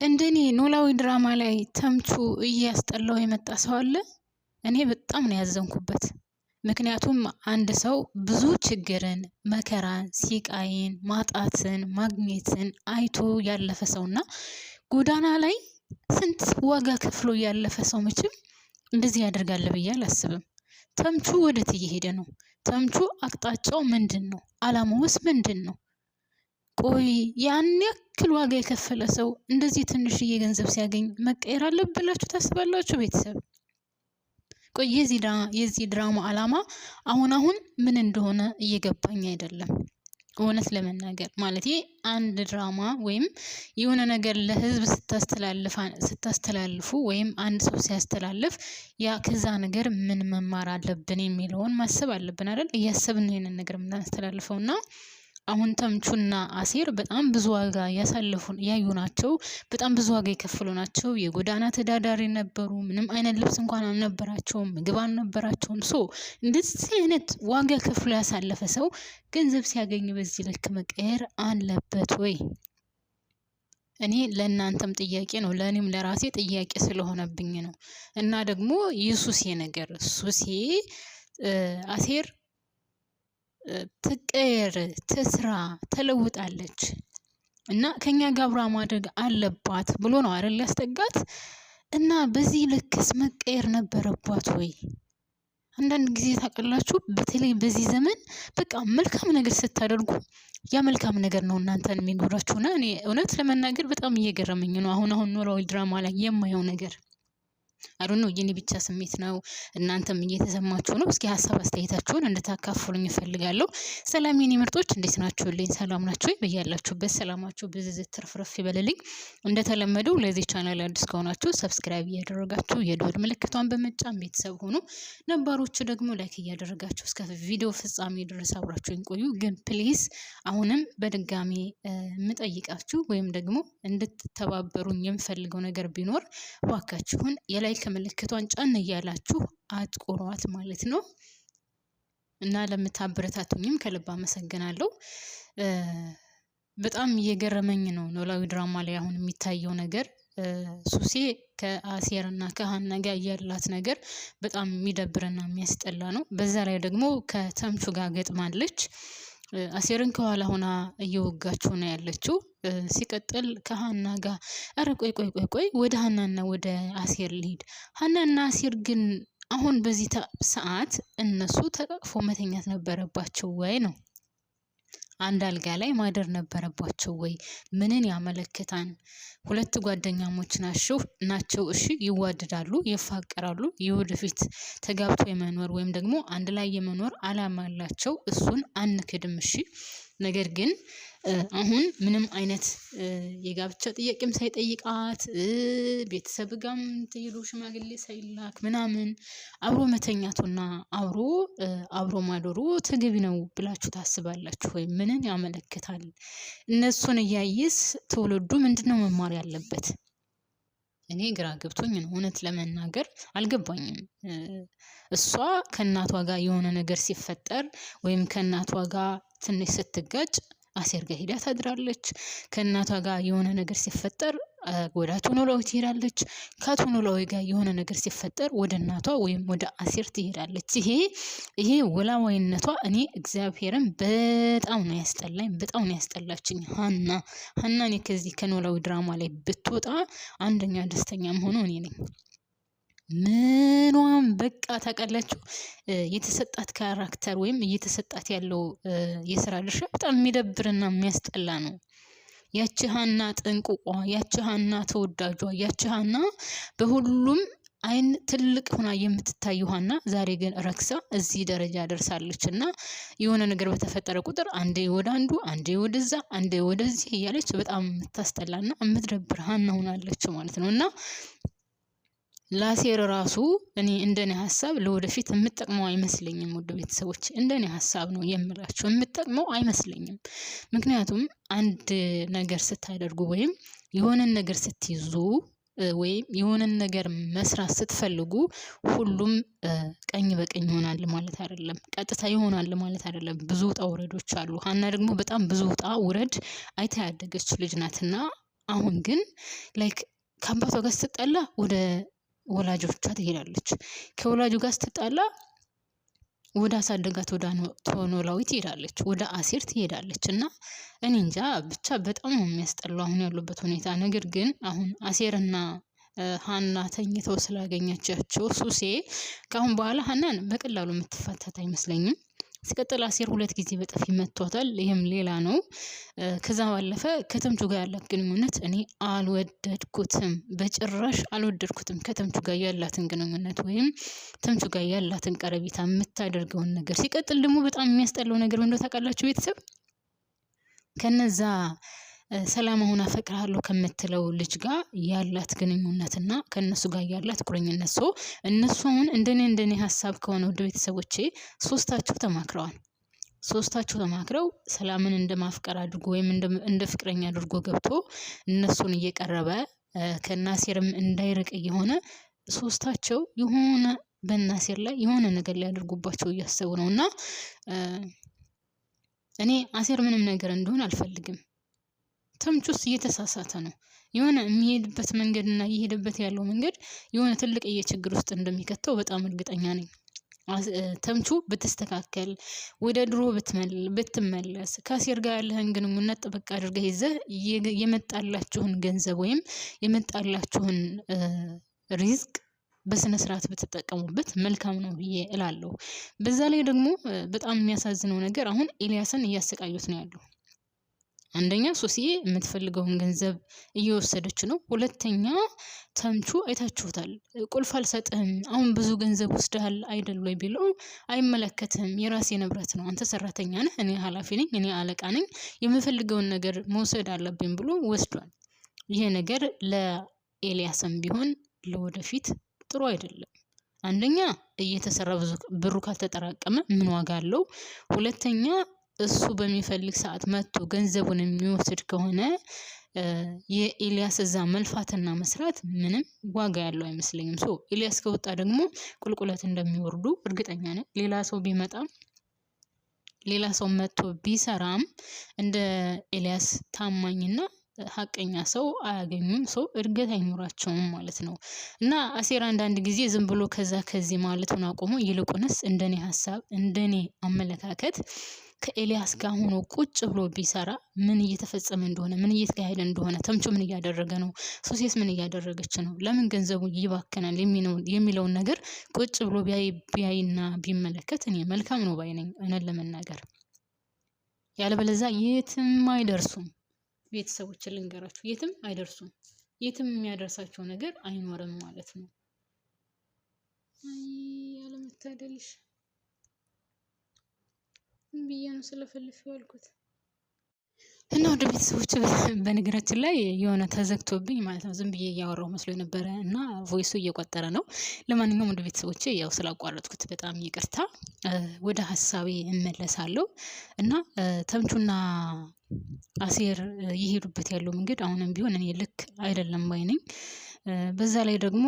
እንደኔ ኖላዊ ድራማ ላይ ተምቹ እያስጠላው የመጣ ሰው አለ። እኔ በጣም ነው ያዘንኩበት። ምክንያቱም አንድ ሰው ብዙ ችግርን፣ መከራን፣ ሲቃይን፣ ማጣትን፣ ማግኘትን አይቶ ያለፈ ሰውና ጎዳና ላይ ስንት ዋጋ ከፍሎ ያለፈ ሰው መቼም እንደዚህ ያደርጋል ብዬ አላስብም። ተምቹ ወዴት እየሄደ ነው? ተምቹ አቅጣጫው ምንድነው? አላማውስ ምንድነው? ቆይ ያን ያክል ዋጋ የከፈለ ሰው እንደዚህ ትንሽዬ ገንዘብ ሲያገኝ መቀየር አለበት ብላችሁ ታስባላችሁ? ቤተሰብ ቆይ የዚህ ድራማ አላማ አሁን ምን እንደሆነ እየገባኝ አይደለም። እውነት ለመናገር ማለት አንድ ድራማ ወይም የሆነ ነገር ለህዝብ ስታስተላልፉ ወይም አንድ ሰው ሲያስተላልፍ ያ ከዛ ነገር ምን መማር አለብን የሚለውን ማሰብ አለብን አይደል? እያሰብን ይሄንን ነገር የምናስተላልፈውና አሁን ተምቹና አሴር በጣም ብዙ ዋጋ ያዩ ናቸው። በጣም ብዙ ዋጋ የከፈሉ ናቸው። የጎዳና ተዳዳሪ ነበሩ። ምንም አይነት ልብስ እንኳን አልነበራቸውም፣ ምግብ አልነበራቸውም። እንደዚህ አይነት ዋጋ ከፍሎ ያሳለፈ ሰው ገንዘብ ሲያገኝ በዚህ ልክ መቀየር አለበት ወይ? እኔ ለእናንተም ጥያቄ ነው፣ ለእኔም ለራሴ ጥያቄ ስለሆነብኝ ነው። እና ደግሞ የሱሴ ነገር አሴር ትቀየር፣ ትስራ፣ ተለውጣለች እና ከኛ ጋር አብራ ማድረግ አለባት ብሎ ነው አይደል ያስጠጋት። እና በዚህ ልክስ መቀየር ነበረባት ወይ? አንዳንድ ጊዜ ታውቃላችሁ፣ በተለይ በዚህ ዘመን በቃ መልካም ነገር ስታደርጉ ያ መልካም ነገር ነው እናንተን የሚጎዳችሁና እኔ እውነት ለመናገር በጣም እየገረመኝ ነው አሁን ኖላዊ ድራማ ላይ የማየው ነገር። ነው የኔ ብቻ ስሜት ነው? እናንተም እየተሰማችሁ ነው? እስኪ ሀሳብ አስተያየታችሁን እንድታካፍሉኝ እፈልጋለሁ። ሰላም የኔ ምርጦች፣ እንዴት ናችሁልኝ? ሰላም ናችሁ? በያላችሁበት ሰላማችሁ ብዝዝት ትርፍርፍ ይበልልኝ። እንደተለመደው ለዚህ ቻናል አዲስ ከሆናችሁ ሰብስክራይብ እያደረጋችሁ የደወል ምልክቷን በመጫን ቤተሰብ ሆኑ። ነባሮቹ ደግሞ ላይክ እያደረጋችሁ እስከ ቪዲዮ ፍጻሜ ድረስ አብራችሁኝ ቆዩ። ግን ፕሊዝ አሁንም በድጋሚ የምጠይቃችሁ ወይም ደግሞ እንድትተባበሩኝ የምፈልገው ነገር ቢኖር እባካችሁን የላይክ ምልክቷን ጫን እያላችሁ አጥቁሯት ማለት ነው። እና ለምታበረታቱኝም ከልብ አመሰግናለሁ። በጣም እየገረመኝ ነው ኖላዊ ድራማ ላይ አሁን የሚታየው ነገር። ሱሴ ከአሴርና ከሀና ጋር ያላት ነገር በጣም የሚደብርና የሚያስጠላ ነው። በዛ ላይ ደግሞ ከተምቹ ጋር ገጥማለች። አሴርን ከኋላ ሆና እየወጋችሁ ነው ያለችው። ሲቀጥል ከሀና ጋር አረ ቆይ ወደ ሀናና ወደ አሴር ልሂድ። ሀናና አሴር ግን አሁን በዚህ ሰዓት እነሱ ተቃቅፎ መተኛት ነበረባቸው ወይ ነው? አንድ አልጋ ላይ ማደር ነበረባቸው ወይ? ምንን ያመለክታል? ሁለት ጓደኛሞች ናቸው። እሺ ይዋደዳሉ፣ ይፋቀራሉ፣ የወደፊት ተጋብቶ የመኖር ወይም ደግሞ አንድ ላይ የመኖር አላማ አላቸው። እሱን አንክድም። እሺ ነገር ግን አሁን ምንም አይነት የጋብቻ ጥያቄም ሳይጠይቃት ቤተሰብ ጋርም ተሄዶ ሽማግሌ ሳይላክ ምናምን አብሮ መተኛቱና አብሮ ማደሩ ተገቢ ነው ብላችሁ ታስባላችሁ ወይ? ምንን ያመለክታል? እነሱን እያየስ ትውልዱ ምንድነው መማር ያለበት? እኔ ግራ ገብቶኝ ነው እውነት ለመናገር አልገባኝም። እሷ ከእናቷ ጋር የሆነ ነገር ሲፈጠር ወይም ከእናቷ ጋር ትንሽ ስትጋጭ አሴር ጋር ሄዳ ታድራለች። ከእናቷ ጋር የሆነ ነገር ሲፈጠር ወደ አቶ ኖላዊ ትሄዳለች። ከአቶ ኖላዊ ጋር የሆነ ነገር ሲፈጠር ወደ እናቷ ወይም ወደ አሴር ትሄዳለች። ይሄ ወላዋይነቷ እኔ እግዚአብሔርን በጣም ነው ያስጠላኝ፣ በጣም ነው ያስጠላችኝ። ሀና እኔ ከዚህ ከኖላዊ ድራማ ላይ ብትወጣ አንደኛ ደስተኛ መሆኑ እኔ ነኝ። ምኗም በቃ ታውቃላችሁ፣ የተሰጣት ካራክተር ወይም እየተሰጣት ያለው የስራ ድርሻ በጣም የሚደብርና የሚያስጠላ ነው። ያቺ ሀና ጥንቁቋ፣ ያቺ ሀና ተወዳጇ፣ ያቺ ሀና በሁሉም አይን ትልቅ ሆና የምትታየው ሀና ዛሬ ግን ረክሳ እዚህ ደረጃ ደርሳለች። እና የሆነ ነገር በተፈጠረ ቁጥር አንዴ ወደ አንዱ፣ አንዴ ወደዛ፣ አንዴ ወደዚህ እያለች በጣም የምታስጠላና የምትደብር ሀና ሆናለች ማለት ነው። እና ለአሴር ራሱ እኔ እንደኔ ሀሳብ ለወደፊት የምጠቅመው አይመስለኝም። ውድ ቤተሰቦች እንደኔ ሀሳብ ነው የምላችሁ፣ የምጠቅመው አይመስለኝም። ምክንያቱም አንድ ነገር ስታደርጉ ወይም የሆነን ነገር ስትይዙ ወይም የሆነን ነገር መስራት ስትፈልጉ ሁሉም ቀኝ በቀኝ ይሆናል ማለት አይደለም፣ ቀጥታ ይሆናል ማለት አይደለም። ብዙ ውጣ ውረዶች አሉ። ሀና ደግሞ በጣም ብዙ ውጣ ውረድ አይታ ያደገች ልጅ ናትና አሁን ግን ላይክ ከአባቷ ጋር ስትጣላ ወደ ወላጆቿ ትሄዳለች። ከወላጁ ጋር ስትጣላ ወደ አሳደጋት ወደ ኖላዊ ትሄዳለች፣ ወደ አሴር ትሄዳለች። እና እኔ እንጃ ብቻ በጣም ነው የሚያስጠላው አሁን ያሉበት ሁኔታ። ነገር ግን አሁን አሴርና ሀና ተኝተው ስላገኘቻቸው ሱሴ ከአሁን በኋላ ሀናን በቀላሉ የምትፋታት አይመስለኝም። ሲቀጥል አሴር 2 ጊዜ በጥፊ መቷታል። ይህም ሌላ ነው። ከዛ ባለፈ ከተምቹ ጋር ያላት ግንኙነት እኔ አልወደድኩትም፣ በጭራሽ አልወደድኩትም። ከተምቹ ጋር ያላትን ግንኙነት ወይም ተምቹ ጋር ያላትን ቀረቤታ የምታደርገውን ነገር። ሲቀጥል ደግሞ በጣም የሚያስጠላው ነገር እንደው ታውቃላችሁ ቤተሰብ ከነዛ ሰላም አሁን አፈቅርሃለሁ ከምትለው ልጅ ጋር ያላት ግንኙነትና ከነሱ ጋር ያላት ቁርኝነት እነሱ አሁን እንደኔ ሀሳብ ከሆነ ወደ ቤተሰቦቼ ሶስታቸው ተማክረው ሰላምን እንደማፍቀር አድርጎ ወይም እንደ ፍቅረኛ አድርጎ ገብቶ እነሱን እየቀረበ ከናሴርም እንዳይርቅ የሆነ ሶስታቸው የሆነ በናሴር ላይ የሆነ ነገር ሊያደርጉባቸው እያሰቡ ነውና እኔ አሴር ምንም ነገር እንደሆነ አልፈልግም። ተምቹስ እየተሳሳተ ነው። የሆነ የሚሄድበት መንገድና እየሄደበት ያለው መንገድ የሆነ ትልቅ ችግር ውስጥ እንደሚከተው በጣም እርግጠኛ ነኝ። ተምቹ ብትስተካከል፣ ወደ ድሮ ብትመለስ፣ ከአሴር ጋር ያለህን ግንኙነት ጥብቅ አድርገህ ይዘህ የመጣላችሁን ገንዘብ ወይም የመጣላችሁን ሪዝቅ በስነ ስርዓት ብትጠቀሙበት መልካም ነው ብዬ እላለሁ። በዛ ላይ ደግሞ በጣም የሚያሳዝነው ነገር አሁን ኤልያስን እያሰቃዩት ነው ያለው። አንደኛ ሶሲዬ የምትፈልገውን ገንዘብ እየወሰደች ነው። ሁለተኛ ተምቹ አይታችሁታል፣ ቁልፍ አልሰጥህም አሁን ብዙ ገንዘብ ወስደሃል አይደል ወይ ቢለው አይመለከትህም፣ የራሴ ንብረት ነው፣ አንተ ሰራተኛ ነህ፣ እኔ ኃላፊ ነኝ፣ እኔ አለቃ ነኝ፣ የምፈልገውን ነገር መውሰድ አለብኝ ብሎ ወስዷል። ይሄ ነገር ለኤልያስም ቢሆን ለወደፊት ጥሩ አይደለም። አንደኛ እየተሰራ ብዙ ብሩ ካልተጠራቀመ ምን ዋጋ አለው? ሁለተኛ እሱ በሚፈልግ ሰዓት መጥቶ ገንዘቡን የሚወስድ ከሆነ የኤልያስ እዛ መልፋትና መስራት ምንም ዋጋ ያለው አይመስለኝም። ኤልያስ ከወጣ ደግሞ ቁልቁለት እንደሚወርዱ እርግጠኛ ነኝ። ሌላ ሰው ቢመጣም ሌላ ሰው መጥቶ ቢሰራም እንደ ኤልያስ ታማኝና ሀቀኛ ሰው አያገኙም። እድገት አይኖራቸውም ማለት ነው። እና አሴር አንዳንድ ጊዜ ዝም ብሎ ከዚህ ማለቱን አቆሞ ይልቁንስ እንደኔ ሀሳብ እንደኔ አመለካከት ከኤልያስ ጋር ሆኖ ቁጭ ብሎ ቢሰራ ምን እየተፈጸመ እንደሆነ ምን እየተካሄደ እንደሆነ ተምቹ ምን እያደረገ ነው፣ ሱሴስ ምን እያደረገች ነው፣ ለምን ገንዘቡ ይባከናል የሚለውን ነገር ቁጭ ብሎ ቢያይና ቢመለከት እኔ መልካም ነው ባይ ነኝ እውነት ለመናገር። ያለበለዚያ የትም አይደርሱም። ቤተሰቦችን ልንገራችሁ የትም አይደርሱም። የትም የሚያደርሳቸው ነገር አይኖርም ማለት ነው። ያለመታደልሽ ብዬ ነው ስለፈልፍ ያልኩት። እና ወደ ቤተሰቦች በነገራችን ላይ የሆነ ተዘግቶብኝ ማለት ነው። ዝም ብዬ እያወራሁ መስሎ ነበረ እና ቮይሱ እየቆጠረ ነው። ለማንኛውም ወደ ቤተሰቦቼ ያው ስላቋረጥኩት በጣም ይቅርታ። ወደ ሀሳቤ እመለሳለሁ። እና ተምቹና አሴር እየሄዱበት ያለው መንገድ አሁንም ቢሆን እኔ ልክ አይደለም ባይ ነኝ። በዛ ላይ ደግሞ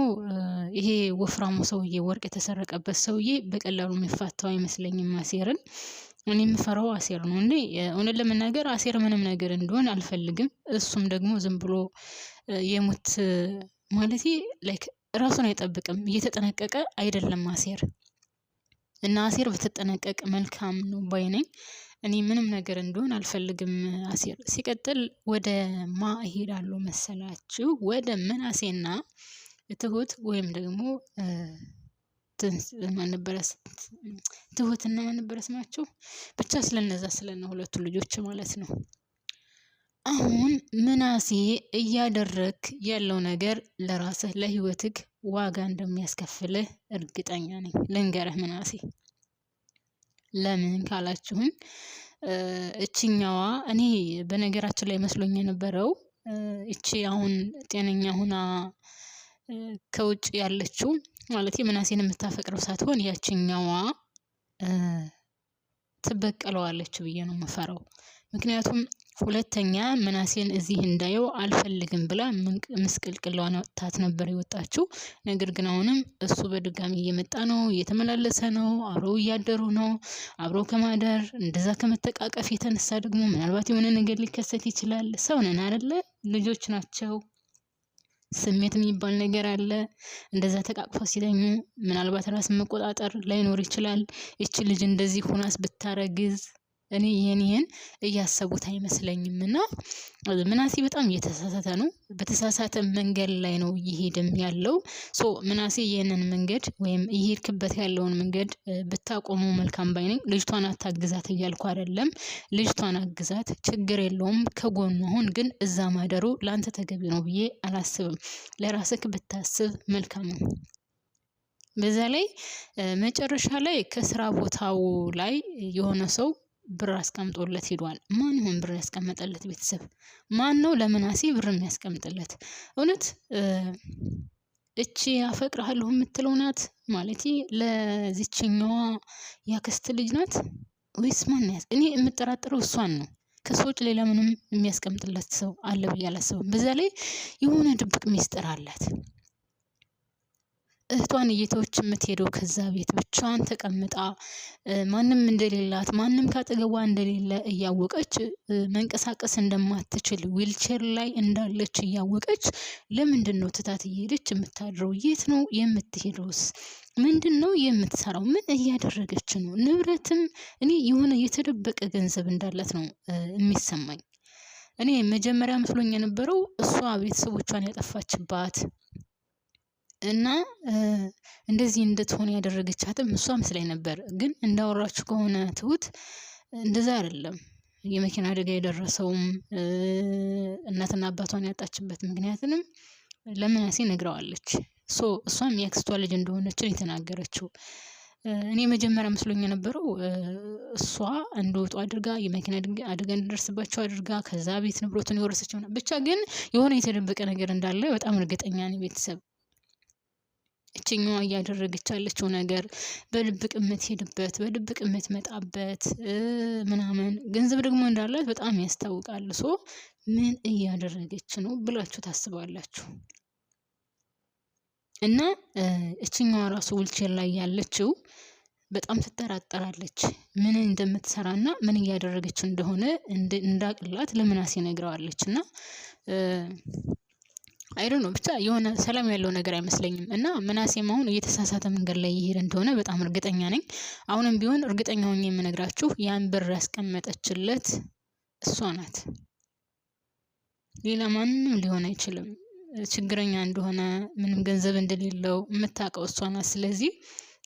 ይሄ ወፍራሙ ሰውዬ ወርቅ የተሰረቀበት ሰውዬ በቀላሉ የሚፋታው አይመስለኝም አሴርን። እኔ የምፈራው አሴር ነው እንዴ እውነት ለመናገር አሴር ምንም ነገር እንደሆነ አልፈልግም። እሱም ደግሞ ዝም ብሎ የሙት ማለት ላይክ ራሱን አይጠብቅም፣ እየተጠነቀቀ አይደለም አሴር። እና አሴር ብትጠነቀቅ መልካም ነው ባይ ነኝ። እኔ ምንም ነገር እንደሆነ አልፈልግም አሴር። ሲቀጥል ወደ ማ እሄዳለሁ መሰላችሁ? ወደ ምናሴና ትሁት ወይም ደግሞ ትሁትና ማን ነበረ ስማቸው? ብቻ ስለነ ሁለቱ ልጆች ማለት ነው። አሁን ምናሴ እያደረክ ያለው ነገር ለራስህ ለህይወትህ ዋጋ እንደሚያስከፍልህ እርግጠኛ ነኝ። ልንገርህ ምናሴ፣ ለምን ካላችሁኝ እችኛዋ እኔ በነገራችን ላይ መስሎኝ የነበረው እቺ አሁን ጤነኛ ሆና ከውጭ ያለችው ማለት ምናሴን የምታፈቅረው ሳትሆን ያችኛዋ ትበቀለዋለች ብዬ ነው የምፈራው። ምክንያቱም ሁለተኛ ምናሴን እዚህ እንዳየው አልፈልግም ብላ ምስቅልቅሏን አውጥታት ነበር የወጣችው። ነገር ግን አሁንም እሱ በድጋሚ እየመጣ ነው፣ እየተመላለሰ ነው፣ አብረው እያደሩ ነው። አብረው ከማደር እንደዛ ከመተቃቀፍ የተነሳ ደግሞ ምናልባት የሆነ ነገር ሊከሰት ይችላል። ሰው ነን አይደለ? ልጆች ናቸው። ስሜት የሚባል ነገር አለ። እንደዛ ተቃቅፈው ሲተኙ ምናልባት ራስን መቆጣጠር ላይኖር ይችላል። እቺ ልጅ እንደዚህ ሆናስ ብታረግዝ እኔ ይሄን እያሰቡት አይመስለኝም። እና ምናሴ በጣም እየተሳሳተ ነው፣ በተሳሳተ መንገድ ላይ ነው እየሄደም ያለው። ምናሴ ይሄንን መንገድ ወይም እየሄድክበት ያለውን መንገድ ብታቆሙ መልካም ባይ ነኝ። ልጅቷን አታግዛት እያልኩ አይደለም፣ ልጅቷን አግዛት፣ ችግር የለውም ከጎኑ ሁን። ግን እዛ ማደሩ ለአንተ ተገቢ ነው ብዬ አላስብም። ለራስህ ብታስብ መልካም ነው። በዛ ላይ መጨረሻ ላይ ከስራ ቦታው ላይ የሆነ ሰው ብር አስቀምጦለት ሄዷል። ማን ይሆን ብር ያስቀመጠለት? ቤተሰብ ማን ነው ለምናሴ ብር የሚያስቀምጥለት? እውነት እቺ አፈቅርሃለሁ የምትለው ናት ማለት ለዚችኛዋ ያክስት ልጅ ናት ወይስ ማን ያዝ? እኔ የምጠራጠረው እሷን ነው። ከሰዎች ሌላ ምንም የሚያስቀምጥለት ሰው አለ ብዬ አላስብም። በዛ ላይ የሆነ ድብቅ ሚስጥር አላት። እህቷን እየተወች የምትሄደው ከዛ ቤት ብቻዋን ተቀምጣ ማንም እንደሌላት ማንም ካጠገቧ እንደሌለ እያወቀች መንቀሳቀስ እንደማትችል ዊልቸር ላይ እንዳለች እያወቀች ለምንድን ነው ትታት እየሄደች የምታድረው? የት ነው የምትሄደውስ? ምንድን ነው የምትሰራው? ምን እያደረገች ነው? ንብረትም እኔ የሆነ የተደበቀ ገንዘብ እንዳላት ነው የሚሰማኝ። እኔ መጀመሪያ መስሎኝ የነበረው እሷ ቤተሰቦቿን ያጠፋችባት እና እንደዚህ እንድትሆን ያደረገቻትም እሷ መስላኝ ነበር። ግን እንዳወራችሁ ከሆነ ትሁት እንደዛ አይደለም። የመኪና አደጋ የደረሰውም እናትና አባቷን ያጣችበት ምክንያትንም ለምናሴ ነግረዋለች። እሷም የአክስቷ ልጅ እንደሆነች የተናገረችው። እኔ መጀመሪያ መስሎኝ የነበረው እሷ እንደወጡ አድርጋ የመኪና አደጋ እንዲደርስባቸው አድርጋ ከዛ ቤት ንብረቱን የወረሰችው ነው። ብቻ ግን የሆነ የተደበቀ ነገር እንዳለ በጣም እርግጠኛ ነኝ። ቤተሰብ እችኛዋ እያደረገች ያለችው ነገር በድብቅ የምትሄድበት በድብቅ የምትመጣበት ምናምን ገንዘብ ደግሞ እንዳላት በጣም ያስታውቃል። ምን እያደረገች ነው ብላችሁ ታስባላችሁ? እና እችኛዋ ራሱ ዊልቸር ላይ ያለችው በጣም ትጠራጠራለች። ምን እንደምትሰራና ምን እያደረገች እንደሆነ እንዳቅላት ለምናሴ ነግረዋለች። እና አይዶን ነው ብቻ የሆነ ሰላም ያለው ነገር አይመስለኝም። እና ምናሴም አሁን እየተሳሳተ መንገድ ላይ እየሄደ እንደሆነ በጣም እርግጠኛ ነኝ። አሁንም ቢሆን እርግጠኛ ሆኜ የምነግራችሁ ያን ብር ያስቀመጠችለት እሷ ናት። ሌላ ማንም ሊሆን አይችልም። ችግረኛ እንደሆነ ምንም ገንዘብ እንደሌለው የምታውቀው እሷ ናት። ስለዚህ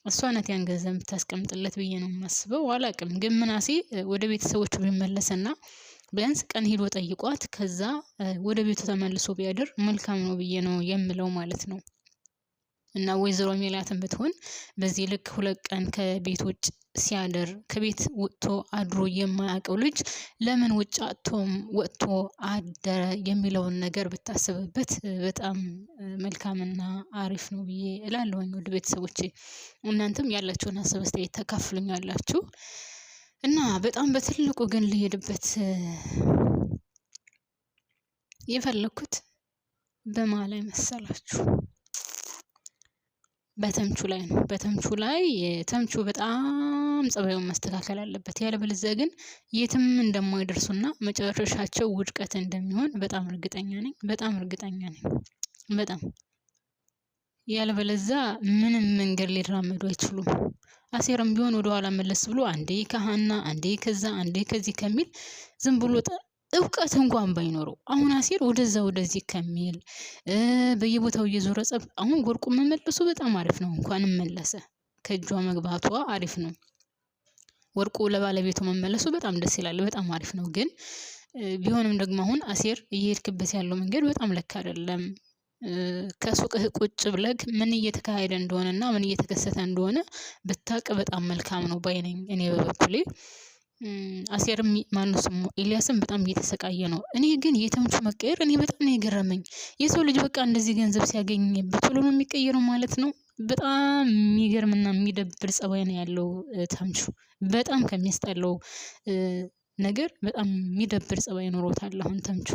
እሷ ናት ያን ገንዘብ የምታስቀምጥለት ብዬ ነው የማስበው። አላውቅም ግን ምናሴ ወደ ቤተሰቦቹ ቢመለስና ቢያንስ ቀን ሄዶ ጠይቋት ከዛ ወደ ቤቱ ተመልሶ ቢያድር መልካም ነው ብዬ ነው የምለው ማለት ነው። እና ወይዘሮ ሜላትን ብትሆን በዚህ ልክ 2 ቀን ከቤት ውጭ ሲያደር ከቤት ወጥቶ አድሮ የማያውቀው ልጅ ለምን ውጭ ወጥቶ አደረ የሚለውን ነገር ብታስብበት በጣም መልካምና አሪፍ ነው ብዬ እላለሁኝ። ወደ ቤተሰቦቼ እናንተም ያላችሁን ሀሳብ አስተያየት ተካፍሉኛላችሁ። እና በጣም በትልቁ ግን ልሄድበት የፈለኩት በማን ላይ መሰላችሁ? በተምቹ ላይ ነው። በተምቹ ላይ ተምቹ በጣም ጸባዩን ማስተካከል አለበት። ያለበለዚያ ግን የትም እንደማይደርሱና መጨረሻቸው ውድቀት እንደሚሆን በጣም እርግጠኛ ነኝ። በጣም ያለበለዚያ ምንም መንገድ ሊራመዱ አይችሉም። አሴርም ቢሆን ወደ ኋላ መለስ ብሎ አንዴ ከሀና አንዴ ከዛ አንዴ ከዚህ ከሚል ዝም ብሎ እውቀት እንኳን ባይኖረው አሁን አሴር ወደዛ ወደዚህ ከሚል በየቦታው እየዞረ ጸብ አሁን ወርቁ መመለሱ በጣም አሪፍ ነው። እንኳን መለሰ ከእጇ መግባቷ አሪፍ ነው። ወርቁ ለባለቤቱ መመለሱ በጣም ደስ ይላል። በጣም አሪፍ ነው። ግን ቢሆንም ደግሞ አሁን አሴር እየሄድክበት ያለው መንገድ በጣም ልክ አይደለም። ከሱቅህ ቁጭ ብለህ ምን እየተካሄደ እንደሆነና ምን እየተከሰተ እንደሆነ ብታውቅ በጣም መልካም ነው ባይነኝ እኔ በበኩሌ። አሴርም ማነው ስሙ ኤልያስም በጣም እየተሰቃየ ነው። እኔ ግን የተምቹ መቀየር እኔ በጣም ነው የገረመኝ። የሰው ልጅ በቃ እንደዚህ ገንዘብ ሲያገኝ በቶሎ ነው የሚቀየረው ማለት ነው። በጣም የሚገርምና የሚደብር ጸባይ ነው ያለው ተምቹ። በጣም ከሚያስጠላው ነገር በጣም የሚደብር ጸባይ ኖሮታል። አሁን ተምቹ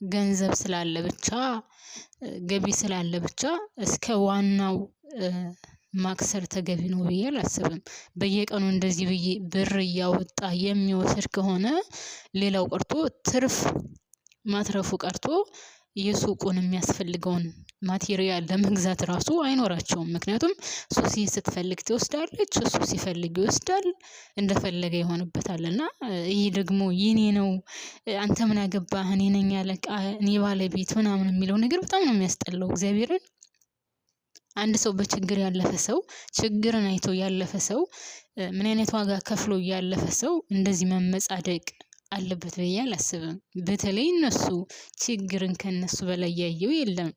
ገንዘብ ስላለ ብቻ ገቢ ስላለ ብቻ እስከ ዋናው ማክሰር ተገቢ ነው ብዬ አላስብም። በየቀኑ እንደዚህ ብር እያወጣ የሚወስድ ከሆነ ሌላው ቀርቶ ትርፍ ማትረፉ ቀርቶ የሱቁን የሚያስፈልገውን ማቴሪያል ለመግዛት ራሱ አይኖራቸውም። ምክንያቱም ሱሲ ስትፈልግ ትወስዳለች፣ እሱ ሲፈልግ ይወስዳል፣ እንደፈለገ ይሆንበታል። እና ይሄ ደግሞ የኔ ነው አንተ ምን አገባህ እኔ ነኝ አለቃ እኔ ባለቤት ምናምን የሚለው ነገር በጣም ነው የሚያስጠላው። እግዚአብሔርን አንድ ሰው በችግር ያለፈ ሰው ችግርን አይቶ ያለፈ ሰው ምን አይነት ዋጋ ከፍሎ ያለፈ ሰው እንደዚህ መመጻደቅ አለበት ብዬ አላስብም። በተለይ እነሱ ችግርን ከነሱ በላይ ያየው የለም፣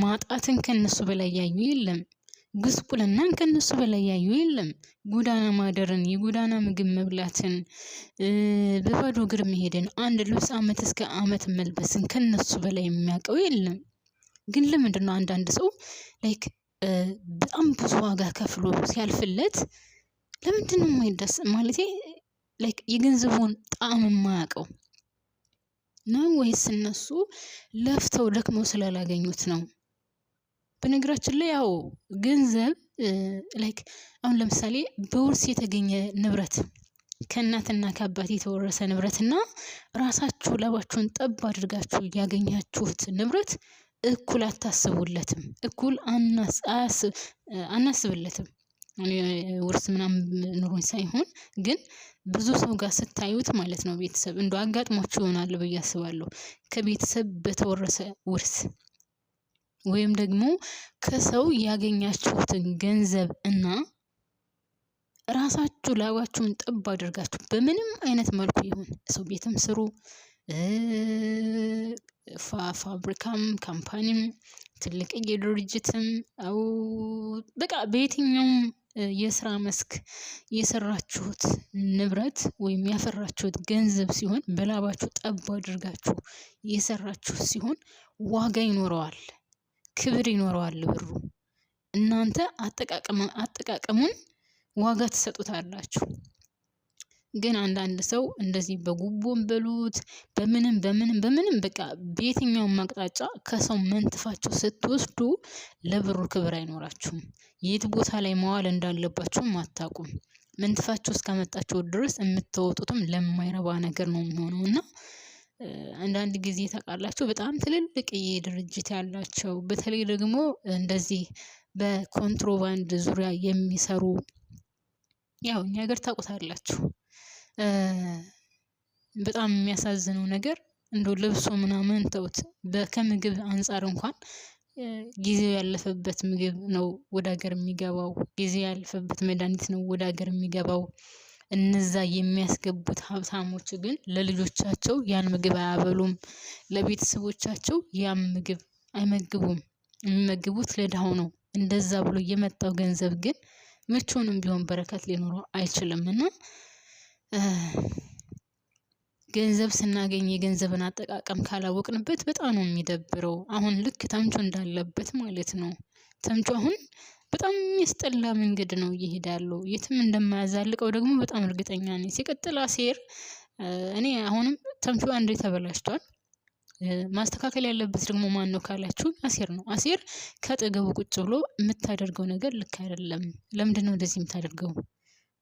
ማጣትን ከነሱ በላይ ያየው የለም፣ ጉስቁልናን ከነሱ በላይ ያየው የለም፣ ጎዳና ማደርን፣ የጎዳና ምግብ መብላትን፣ በባዶ እግር መሄድን፣ አንድ ልብስ አመት እስከ አመት መልበስን ከነሱ በላይ የሚያውቀው የለም። ግን ለምንድነው አንዳንድ ሰው ላይክ በጣም ብዙ ዋጋ ከፍሎ ሲያልፍለት ለምንድነው የማይደስ ማለቴ ላይክ የገንዘቡን ጣዕም የማያውቀው ነው ወይስ እነሱ ለፍተው ደክመው ስላላገኙት ነው? በነገራችን ላይ ያው ገንዘብ ላይክ አሁን ለምሳሌ በውርስ የተገኘ ንብረት ከእናትና ከአባት የተወረሰ ንብረትና ራሳችሁ ላባችሁን ጠብ አድርጋችሁ ያገኛችሁት ንብረት እኩል አታስቡለትም፣ እኩል አናስብለትም። ውርስ ምናምን ኑሮኝ ሳይሆን ግን ብዙ ሰው ጋር ስታዩት ማለት ነው ቤተሰብ እንደው አጋጥሟችሁ ይሆናል ብዬ አስባለሁ። ከቤተሰብ በተወረሰ ውርስ ወይም ደግሞ ከሰው ያገኛችሁትን ገንዘብ እና ራሳችሁ ላባችሁን ጠብ አድርጋችሁ በምንም አይነት መልኩ ይሁን ሰው ቤትም ስሩ ፋብሪካም ካምፓኒም ትልቅዬ ድርጅትም አው በቃ በየትኛውም የስራ መስክ የሰራችሁት ንብረት ወይም ያፈራችሁት ገንዘብ ሲሆን በላባችሁ ጠብ አድርጋችሁ የሰራችሁት ሲሆን ዋጋ ይኖረዋል፣ ክብር ይኖረዋል ብሩ። እናንተ አጠቃቀሙን ዋጋ ትሰጡታላችሁ። ግን አንዳንድ ሰው እንደዚህ በጉቦም በሉት በምንም በቃ በየትኛውም አቅጣጫ ከሰው መንትፋችሁ ስትወስዱ ለብሩ ክብር አይኖራችሁም። የት ቦታ ላይ መዋል እንዳለባችሁም አታውቁም። መንትፋችሁ እስከመጣችሁ ድረስ የምትወጡትም ለማይረባ ነገር ነው የሚሆነው። እና አንዳንድ ጊዜ ታውቃላችሁ በጣም ትልልቅ ድርጅት ያላቸው በተለይ ደግሞ እንደዚህ በኮንትሮባንድ ዙሪያ የሚሰሩ ያው እኛ ሀገር ታውቁታላችሁ። በጣም የሚያሳዝነው ነገር እንደው ልብሱ ምናምን ተውት፣ ከምግብ አንፃር እንኳን ጊዜው ያለፈበት ምግብ ነው ወደ ሀገር የሚገባው፣ ጊዜው ያለፈበት መድኃኒት ነው ወደ ሀገር የሚገባው። እነዛ የሚያስገቡት ሀብታሞች ግን ለልጆቻቸው ያን ምግብ አያበሉም፣ ለቤተሰቦቻቸው ያን ምግብ አይመግቡም። የሚመግቡት ለድሃው ነው። እንደዛ ብሎ የመጣው ገንዘብ ግን መቼውንም ቢሆን በረከት ሊኖረው አይችልም። እና ገንዘብ ስናገኝ የገንዘብን አጠቃቀም ካላወቅንበት በጣም ነው የሚደብረው። አሁን ልክ ተምቹ እንዳለበት ማለት ነው። ተምቹ አሁን በጣም የሚያስጠላ መንገድ ነው እየሄደ ያለው። የትም እንደማያዛልቀው ደግሞ በጣም እርግጠኛ ነኝ። ሲቀጥል አሴር እኔ አሁንም ተምቹ አንዴ ተበላሽቷል። ማስተካከል ያለበት ደግሞ ማን ነው ካላችሁ አሴር ነው። አሴር ከአጠገቡ ቁጭ ብሎ የምታደርገው ነገር ልክ አይደለም። ለምንድነው እንደዚህ የምታደርገው?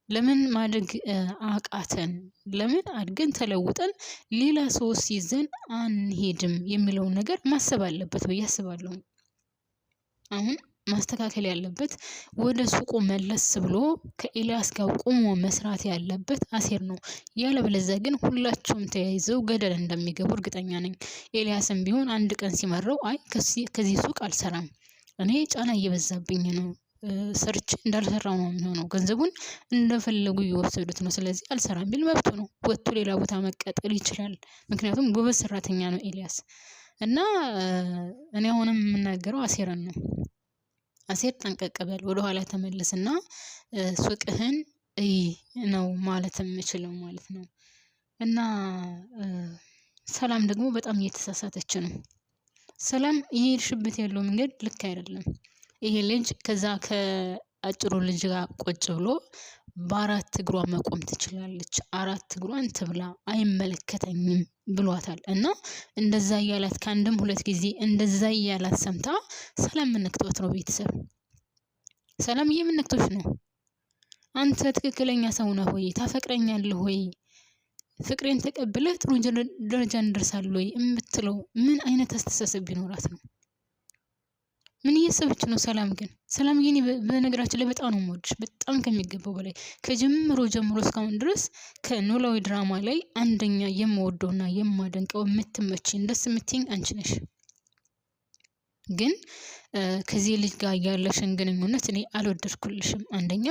ለምን ማደግ አቃተን? ለምን አድገን ተለውጠን ሌላ ሰው ይዘን አንሄድም የሚለውን ነገር ማሰብ አለበት ብዬ አስባለሁ። አሁን ማስተካከል ያለበት ወደ ሱቁ መለስ ብሎ ከኤልያስ ጋር ቆሞ መስራት ያለበት አሴር ነው። ያለበለዚያ ግን ሁላቸውም ተያይዘው ገደል እንደሚገቡ እርግጠኛ ነኝ። ኤልያስም ቢሆን አንድ ቀን ሲመረው አይ ከዚህ ሱቅ አልሰራም፣ እኔ ጫና እየበዛብኝ ነው፣ ሰርች እንዳልሰራው ነው የሚሆነው፣ ገንዘቡን እንደፈለጉ እየወሰዱት ነው፣ ስለዚህ አልሰራም ቢል መብቱ ነው። ወጥቶ ሌላ ቦታ መቀጠል ይችላል። ምክንያቱም ጎበዝ ሰራተኛ ነው ኤልያስ። እና እኔ አሁንም የምናገረው አሴርን ነው። አሴር ጠንቀቅ በል፣ ወደኋላ ተመለስና ሱቅህን እይ ነው ማለት የምችለው ማለት ነው። እና ሰላም ደግሞ በጣም እየተሳሳተች ነው። ሰላም እየሄድሽበት ያለው መንገድ ልክ አይደለም። ይሄ ልጅ ከዛ አጭሩ ልጅ ጋር ቁጭ ብሎ በአራት እግሯ መቆም ትችላለች፣ አራት እግሯን ትብላ አይመለከተኝም ብሏታል። እና እንደዛ እያላት ከአንድም ሁለት ጊዜ እንደዛ እያላት ሰምታ ሰላም ምን ነክቷት ነው? ቤተሰብ ሰላምዬ ምን ነክቶሽ ነው? አንተ ትክክለኛ ሰው ነህ ወይ? ታፈቅረኛለህ ወይ? ፍቅሬን ተቀብለህ ጥሩ ደረጃ እንደርሳለህ ወይ የምትለው ምን አይነት አስተሳሰብ ቢኖራት ነው? ምን እያሰበች ነው? ሰላም ግን ሰላምዬ እኔ በነገራችን ላይ በጣም ነው የምወድሽ፣ በጣም ከሚገባው በላይ ከጅምሮ ጀምሮ እስካሁን ድረስ ከኖላዊ ድራማ ላይ አንደኛ የምወደውና የማደንቀው የምትመችኝ ደስ የምትይኝ አንቺ ነሽ። ግን ከዚህ ልጅ ጋር ያለሽን ግንኙነት እኔ አልወደድኩልሽም። አንደኛ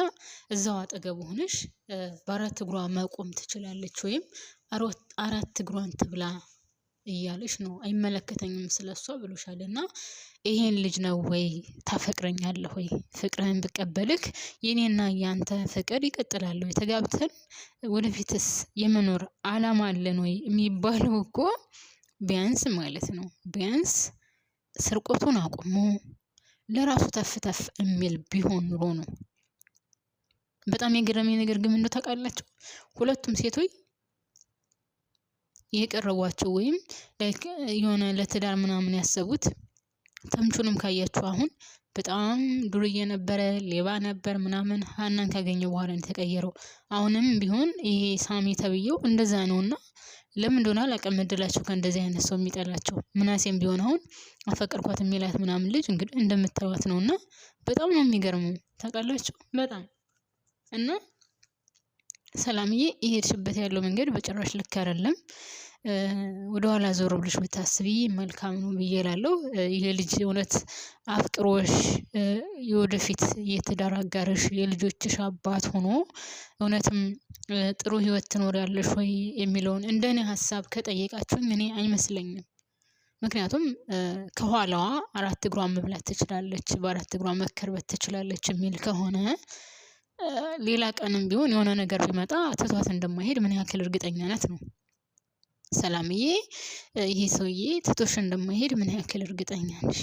እዛው አጠገቡ ሆነሽ በአራት እግሯ መቆም ትችላለች ወይም አራት እግሯን ትብላ እያለሽ ነው። አይመለከተኝም ስለሷ ብሎሻል። እና ይሄን ልጅ ነው ወይ ታፈቅረኛለህ ወይ? ፍቅርህን ብቀበልክ የኔና ያንተ ፍቅር ይቀጥላል ወይ? ተጋብተን ወደፊትስ የመኖር አላማ አለን ወይ የሚባለው እኮ ቢያንስ ማለት ነው ቢያንስ ስርቆቱን አቁሞ ለራሱ ተፍ የሚል ቢሆን ኑሮ ነው። በጣም የገረመኝ ነገር ግን ምን ታውቃላችሁ? ሁለቱም ሴቶች የቀረቧቸው ወይም የሆነ ለትዳር ምናምን ያሰቡት ተምቹንም ካያችሁ አሁን በጣም ዱርዬ ነበረ፣ ሌባ ነበር ምናምን። ሀናን ካገኘ በኋላ ነው የተቀየረው። አሁንም ቢሆን ይሄ ሳሚ ተብዬው እንደዛ ነውና ለምን እንደሆነ አላውቅም። እድላቸው ከእንደዚህ አይነት ሰው የሚጠላቸው። ምናሴም ቢሆን አሁን አፈቀርኳት የሚላት ምናምን ልጅ እንግዲህ እንደምታዩት ነውና በጣም ነው የሚገርመው ታውቃላችሁ። በጣም እና ሰላምዬ የሄድሽበት ያለው መንገድ በጭራሽ ልክ አይደለም። ወደኋላ ዞር ብለሽ ብታስቢ መልካም ነው ብዬ እላለሁ። ይሄ ልጅ እውነት አፍቅሮሽ የወደፊት የትዳር አጋርሽ የልጆችሽ አባት ሆኖ እውነትም ጥሩ ህይወት ትኖሪያለሽ ወይ የሚለውን እንደኔ ሀሳብ ከጠየቃችሁኝ እኔ አይመስለኝም። ምክንያቱም ከኋላዋ አራት እግሯን መብላት ትችላለች፣ በአራት እግሯ መከርበት ትችላለች የሚል ከሆነ ሌላ ቀንም ቢሆን የሆነ ነገር ቢመጣ ትቷት እንደማይሄድ ምን ያክል እርግጠኛ ናት ነው። ሰላምዬ ይሄ ሰውዬ ትቶሽ እንደማይሄድ ምን ያክል እርግጠኛ ነሽ?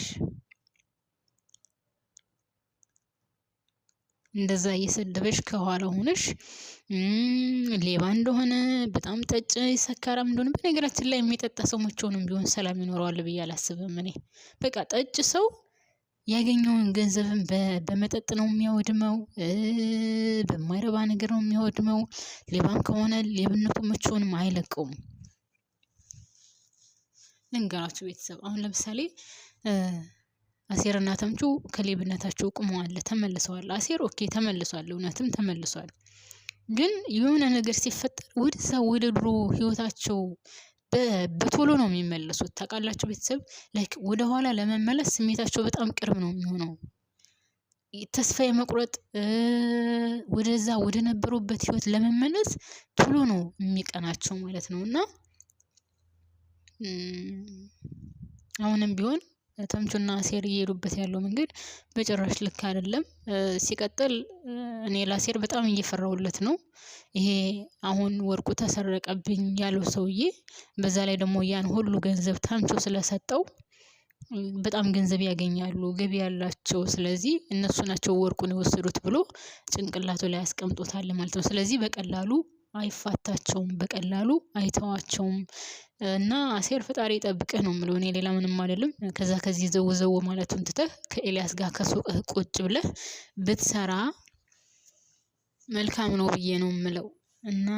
እንደዛ እየሰደበሽ ከኋላ ሆነሽ ሌባ እንደሆነ በጣም ጠጭ ሰካራም እንደሆነ በነገራችን ላይ የሚጠጣ ሰው መቼውንም ቢሆን ሰላም ይኖረዋል ብዬ አላስብም። እኔ በቃ ጠጭ ሰው ያገኘውን ገንዘብን በመጠጥ ነው የሚያወድመው፣ በማይረባ ነገር ነው የሚያወድመው። ሌባም ከሆነ ሌብነቱ መቼውንም አይለቀውም። ልንገራችሁ ቤተሰብ፣ አሁን ለምሳሌ አሴርና ተምቹ ከሌብነታቸው ቁመዋል፣ ተመልሰዋል። አሴር ኦኬ ተመልሷል፣ እውነትም ተመልሷል። ግን የሆነ ነገር ሲፈጠር ወደ ድሮ ህይወታቸው በቶሎ ነው የሚመለሱት። ታውቃላችሁ ቤተሰብ፣ ላይክ ወደ ኋላ ለመመለስ ስሜታቸው በጣም ቅርብ ነው የሚሆነው። ተስፋ የመቁረጥ ወደዛ ወደ ነበሩበት ህይወት ለመመለስ ቶሎ ነው የሚቀናቸው ማለት ነው። እና አሁንም ቢሆን ተምቹና አሴር እየሄዱበት ያለው መንገድ በጭራሽ ልክ አይደለም። ሲቀጥል እኔ ለአሴር በጣም እየፈራሁለት ነው። ይሄ አሁን ወርቁ ተሰረቀብኝ ያለው ሰውዬ በዛ ላይ ደግሞ ያን ሁሉ ገንዘብ ተምቹ ስለሰጠው በጣም ገንዘብ ያገኛሉ፣ ገቢ ያላቸው፣ ስለዚህ እነሱ ናቸው ወርቁን የወሰዱት ብሎ ጭንቅላቱ ላይ ያስቀምጦታል ማለት ነው። ስለዚህ በቀላሉ አይፋታቸውም፣ በቀላሉ አይተዋቸውም። እና አሴር ፈጣሪ ጠብቀህ ነው የምለው እኔ ሌላ ምንም አይደለም። ከዚህ ዘው ማለቱን ትተህ ከኤልያስ ጋር ከሱቅህ ቁጭ ብለህ ብትሰራ መልካም ነው ብዬ ነው የምለው። እና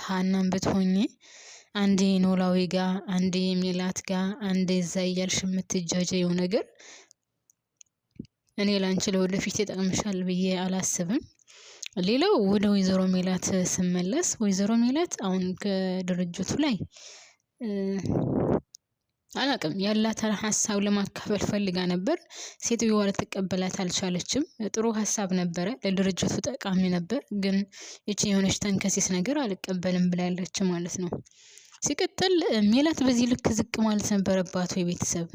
ሀናን ብትሆኚ አንዴ ኖላዊ ጋር፣ አንዴ ሜላት ጋር፣ አንዴ እዛ እያልሽ የምትጃጀየው ነገር እኔ ላንቺ ለወደፊት ይጠቅምሻል ብዬ አላስብም። ሌላው ወደ ወይዘሮ ሜላት ስመለስ ወይዘሮ ሜላት አሁን ከድርጅቱ ላይ አላቅም ያላትን ሀሳብ ለማካፈል ፈልጋ ነበር። ሴትዮዋ ልትቀበላት አልቻለችም። ጥሩ ሀሳብ ነበረ፣ ለድርጅቱ ጠቃሚ ነበር። ግን እቺ የሆነች ተንከሲስ ነገር አልቀበልም ብላለች ማለት ነው። ሲቀጥል ሜላት በዚህ ልክ ዝቅ ማለት ነበረባት ወይ? ቤተሰብ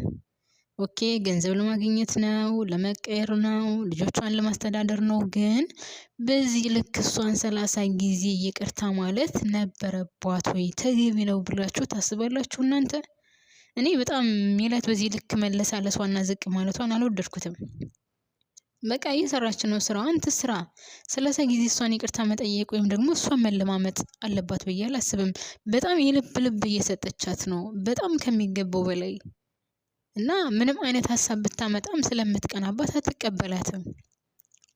ኦኬ ገንዘብ ለማግኘት ነው፣ ለመቀየር ነው፣ ልጆቿን ለማስተዳደር ነው። ግን በዚህ ልክ እሷን 30 ጊዜ ይቅርታ ማለት ነበረባት ወይ? ተገቢ ነው ብላችሁ ታስባላችሁ እናንተ? እኔ በጣም ሜላት በዚህ ልክ መለሳለሷና ዝቅ ማለቷን አልወደድኩትም። በቃ እየሰራች ነው ስራዋን ትስራ። ሰላሳ ጊዜ እሷን ይቅርታ መጠየቅ ወይም ደግሞ እሷን መለማመጥ አለባት ብዬ አላስብም። በጣም የልብ ልብ እየሰጠቻት ነው በጣም ከሚገባው በላይ እና ምንም አይነት ሀሳብ ብታመጣም ስለምትቀናባት አትቀበላትም።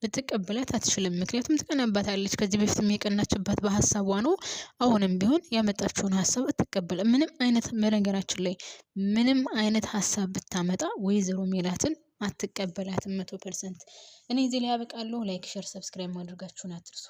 ልትቀበላት አትችልም። ምክንያቱም ትቀናባታለች። ከዚህ በፊትም የቀናችባት በሀሳቧ ነው። አሁንም ቢሆን ያመጣችውን ሀሳብ አትቀበልም። ምንም አይነት በነገራችን ላይ ምንም አይነት ሀሳብ ብታመጣ ወይዘሮ ሜላትን አትቀበላትም 100%። እኔ እዚህ ላይ ያበቃለሁ። ላይክ፣ ሼር፣ ሰብስክራይብ ማድረጋችሁን አትርሱ።